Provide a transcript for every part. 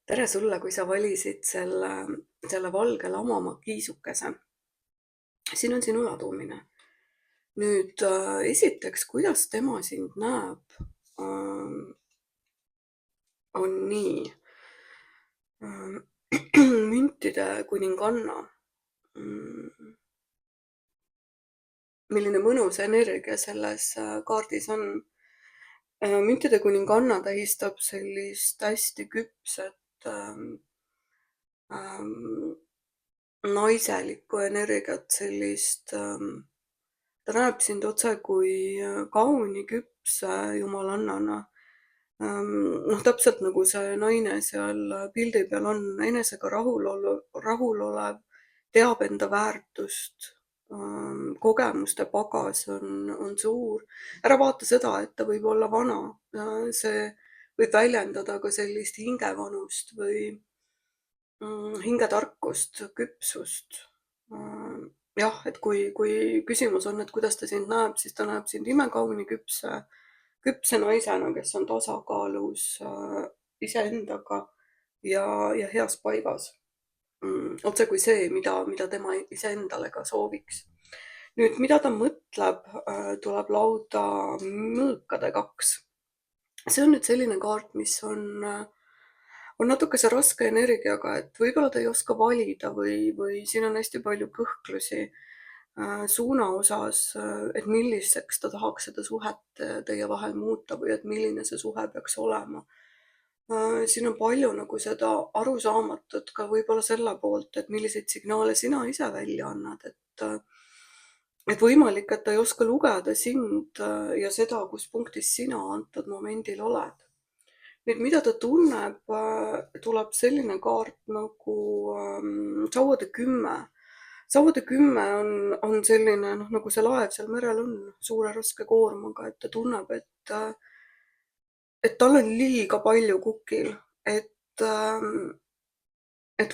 tere sulle, kui sa valisid selle valge lamama kiisukese. Siin on sinu ladumine. Nüüd esiteks, kuidas tema sind näeb, on nii. Müntide kuninganna. Milline mõnus energia selles kaardis on. Müntide kuninganna tähistab sellist hästi küpset naiselikku energiat, sellist, ta näeb sind otse kui kauni küpse jumalannana. Täpselt nagu see naine seal pildi peal on, enesega rahulolev, teab enda väärtust, kogemuste pagas on suur. Ära vaata seda, et ta võib olla vana, see võib väljendada ka sellist hingevanust või hingetarkust, küpsust. Jah, et kui küsimus on, et kuidas ta sind näeb, siis ta näeb sind imekauni küpse naisena, kes on tasakaalus iseendaga ja heas paigas. Otse kui see, mida tema iseendale ka sooviks. Nüüd, mida ta mõtleb, tuleb lauda mõõkade 2. See on nüüd selline kaart, mis on natukese raske energiaga, et võib-olla ta ei oska valida või siin on hästi palju kõhklusi suuna osas, et milliseks ta tahaks seda suhet teie vahel muuta või et milline see suhe peaks olema. Siin on palju nagu seda arusaamatut ka võib-olla selle poolt, et milliseid signaale sina ise välja annad, et võimalik, et ta ei oska lugeda sind ja seda, kus punktis sina antud momendil oled. Nüüd, mida ta tunneb, tuleb selline kaart nagu sauade 10. Sauade 10 on selline, nagu see laev seal merel on, suure raske koormaga, et ta tunneb, et tal on liiga palju kukil, et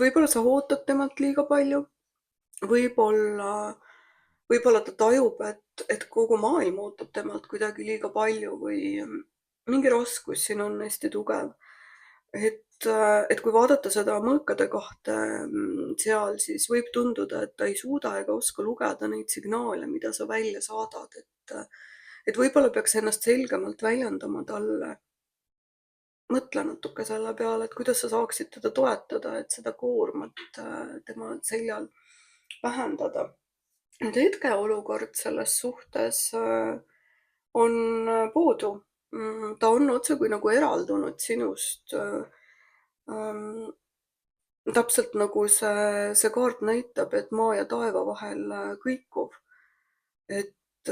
võib-olla sa ootad temalt liiga palju, võib-olla ta tajub, et kogu maailm ootab temalt kuidagi liiga palju või mingi raskus siin on hästi tugev. Et kui vaadata seda mõõkade 2 seal, siis võib tunduda, et ta ei suuda ega oska lugeda neid signaale, mida sa välja saadad, et võib-olla peaks ennast selgemalt väljendama talle. Mõtle natuke selle peale, et kuidas sa saaksid teda toetada, et seda koormat tema seljal vähendada. Nüüd hetkeolukord selles suhtes on puudu. Ta on otse kui nagu eraldunud sinust. Täpselt nagu see kaart näitab, et maa ja taeva vahel kõikuv. Et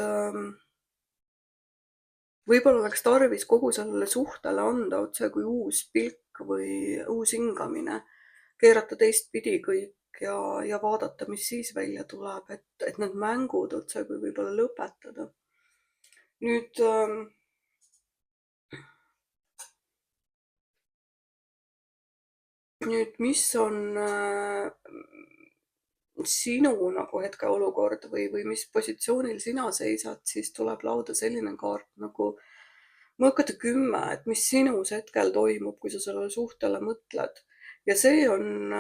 võib-olla oleks tarvis kogu sellele suhtele anda otse kui uus pilk või uus hingamine, keerata teistpidi kõik ja vaadata, mis siis välja tuleb, et need mängud otse kui võib-olla lõpetada. Nüüd, mis on sinu nagu hetkeolukord või mis positsioonil sina seisad, siis tuleb lauda selline kaart nagu mõõkade 10, et mis sinus hetkel toimub, kui sa sellele suhtele mõtled. Ja see on,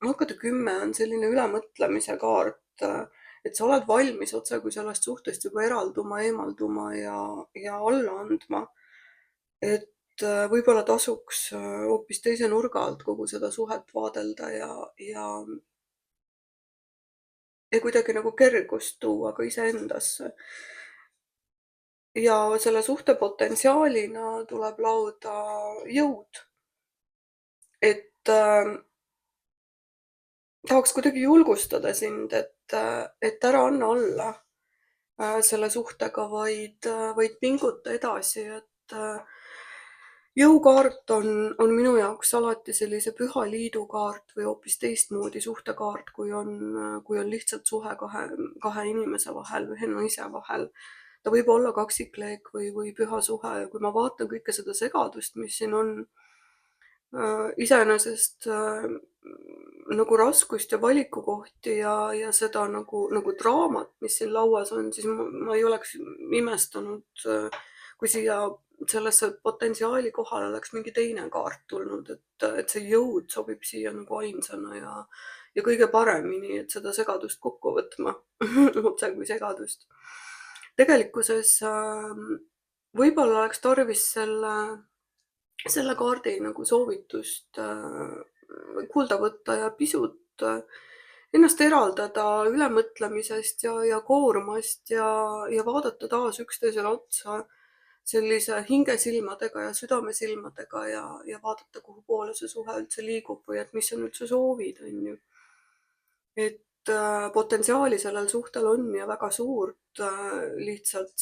mõõkade 10 on selline ülemõtlemise kaart, et sa oled valmis otse kui sellest suhtest juba eralduma, eemalduma ja alla andma. Et võib-olla tasuks hoopis teise nurga alt kogu seda suhet vaadelda ja kuidagi nagu kergust tuua ka iseendasse. Ja selle suhte potentsiaalina tuleb lauda jõud. Et tahaks kuidagi julgustada sind, et ära anna alla selle suhtega, vaid pinguta edasi, et jõukaart on minu jaoks alati sellise püha liidu kaart või hoopis teistmoodi suhtekaart, kui on lihtsalt suhe kahe inimese vahel või ühe naise vahel. Ta võib olla kaksikleek või püha suhe ja kui ma vaatan kõike seda segadust, mis siin on, iseenesest nagu raskust ja valikukohti ja seda nagu draamat, mis siin lauas on, siis ma ei oleks imestanud, kui siia sellesse potentsiaali kohale oleks mingi teine kaart tulnud, et see jõud sobib siia nagu ainsana ja kõige paremini, et seda segadust kokku võtma otse kui segadust. Tegelikkuses võib-olla oleks tarvis selle kaardi nagu soovitust kuulda võtta ja pisut ennast eraldada ülemõtlemisest ja koormast ja vaadata taas üksteisele otsa sellise hingesilmadega ja südamesilmadega ja vaadata, kuhu poole see suhe üldse liigub või et mis on üldse soovid, on ju. Et potentsiaali sellel suhtel on ja väga suurt, lihtsalt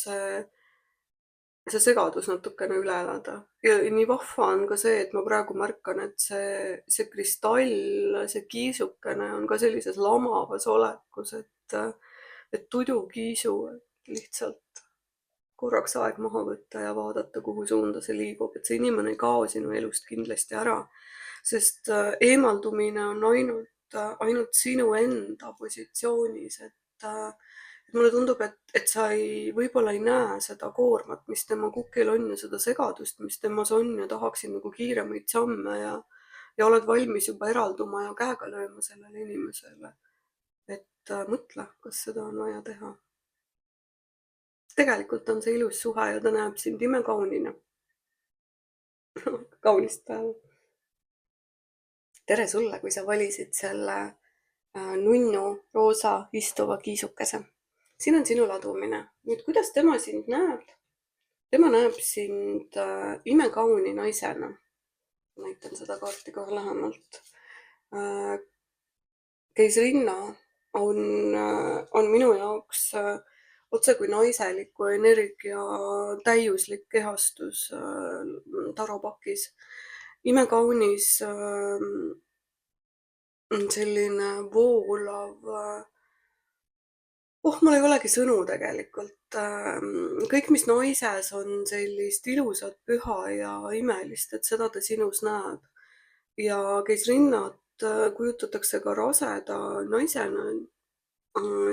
see segadus natukene üle elada. Ja nii vahva on ka see, et ma praegu märkan, et see kristall, see kiisukene on ka sellises lamavas olekus, et tudukiisu, et lihtsalt korraks aeg maha võtta ja vaadata, kuhu suunda see liigub, et see inimene ei kao sinu elust kindlasti ära, sest eemaldumine on ainult sinu enda positsioonis, et mulle tundub, et sa võib-olla ei näe seda koormat, mis tema kukil on ja seda segadust, mis temas on ja tahaksid nagu kiiremaid samme ja oled valmis juba eralduma ja käega lööma sellele inimesele. Et mõtle, kas seda on vaja teha. Tegelikult on see ilus suhe ja ta näeb sind imekaunina. Kaunist päeva. Tere sulle, kui sa valisid selle nunnu roosa istuva kiisukese. Siin on sinu ladumine. Nüüd, kuidas tema sind näeb? Tema näeb sind imekauni naisena. Näitan seda kaarti kohe lähemalt. Keisrinna on minu jaoks otse kui naiseliku energia täiuslik kehastus taropakis. Imekaunis selline voolav, mul ei olegi sõnu tegelikult. Kõik, mis naises on sellist ilusat, püha ja imelist, et seda ta sinus näeb. Ja keisrinnat kujutatakse ka raseda naisena,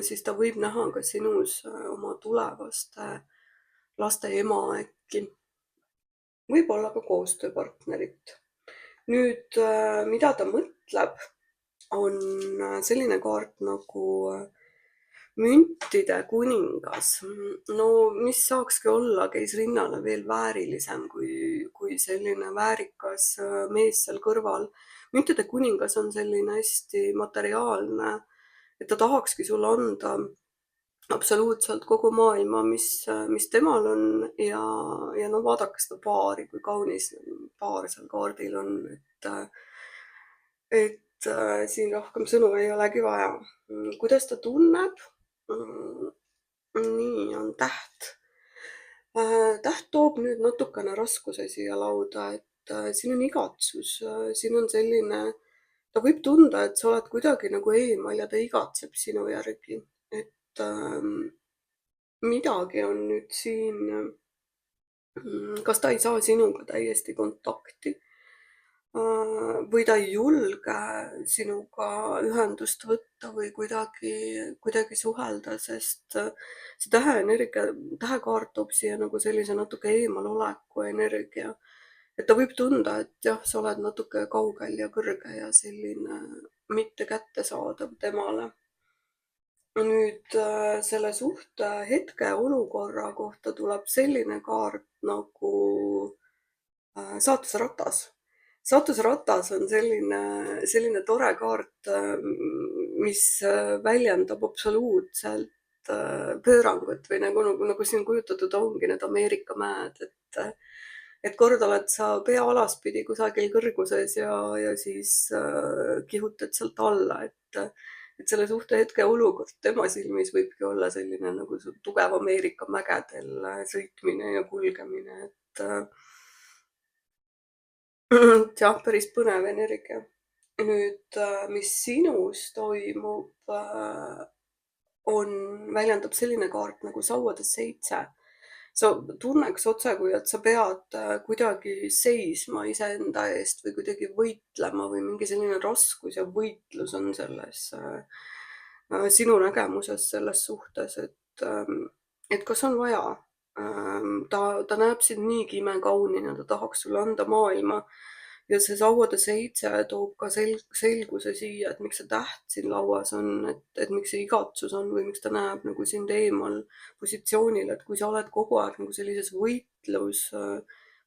siis ta võib näha ka sinus oma tulevaste laste ema äkki. Võib-olla ka koostööpartnerit. Nüüd, mida ta mõtleb, on selline kaart nagu müntide kuningas. No mis saakski olla keisrinnale veel väärilisem kui selline väärikas mees seal kõrval. Müntide kuningas on selline hästi materiaalne, et ta tahakski sulle anda absoluutselt kogu maailma, mis temal on ja no vaadake seda paari, kui kaunis paar seal kaardil on, et siin rohkem sõnu ei olegi vaja. Kuidas ta tunneb? Nii on täht. Täht toob nüüd natukene raskuse siia lauda, et siin on igatsus, siin on selline, ta võib tunda, et sa oled kuidagi nagu eemal ja ta igatseb sinu järgi, et midagi on nüüd siin, kas ta ei saa sinuga täiesti kontakti või ta ei julge sinuga ühendust võtta või kuidagi suhelda, sest see tähekaart toob siia nagu sellise natuke eemaloleku energia. Et ta võib tunda, et jah, sa oled natuke kaugel ja kõrge ja selline mitte kättesaadav temale. Nüüd selle suhte hetke olukorra kohta tuleb selline kaart nagu saatuse ratas. Saatuse ratas on selline tore kaart, mis väljendab absoluutselt pöörangut või nagu siin kujutatud ongi need Ameerika mäed, et kord oled sa pea alaspidi kusagil kõrguses ja siis kihutad sealt alla, et selle suhte hetke olukord tema silmis võibki olla selline nagu tugev Ameerika mägedel sõitmine ja kulgemine, et jah, päris põnev energia. Nüüd, mis sinus toimub, väljendab selline kaart nagu sauade 7. Sa tunneks otse, kui et sa pead kuidagi seisma iseenda eest või kuidagi võitlema või mingi selline raskus ja võitlus on selles sinu nägemuses selles suhtes, et kas on vaja ta näeb sind niigi imekaunina, ta tahaks sulle anda maailma ja see sauade seitse toob ka selguse siia, et miks see täht siin lauas on, et miks see igatsus on või miks ta näeb nagu sind eemal positsioonil, et kui sa oled kogu aeg nagu sellises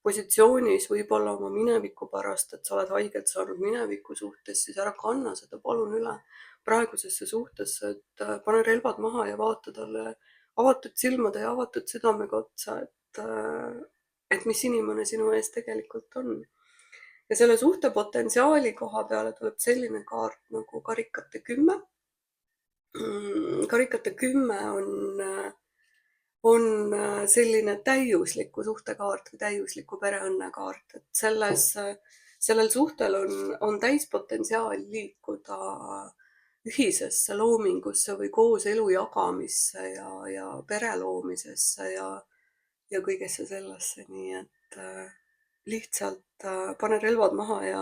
positsioonis, võib-olla oma mineviku pärast, et sa oled haiget saanud mineviku suhtes, siis ära kanna seda palun üle praegusesse suhtesse, et pane relvad maha ja vaata talle avatud silmade ja avatud südamega otsa, et mis inimene sinu ees tegelikult on. Ja selle suhte potentsiaali koha peale tuleb selline kaart nagu karikate 10. Karikate 10 on selline täiusliku suhtekaart või täiusliku pereõnne kaart, et sellel suhtel on täispotentsiaal liikuda ühisesse loomingusse või koos elu jagamisse ja pere loomisesse ja kõigesse sellesse, nii et lihtsalt pane relvad maha ja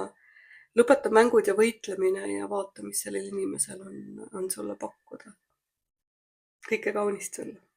lõpeta mängud ja võitlemine ja vaata, mis sellel inimesel on sulle pakkuda. Kõike kaunist sulle!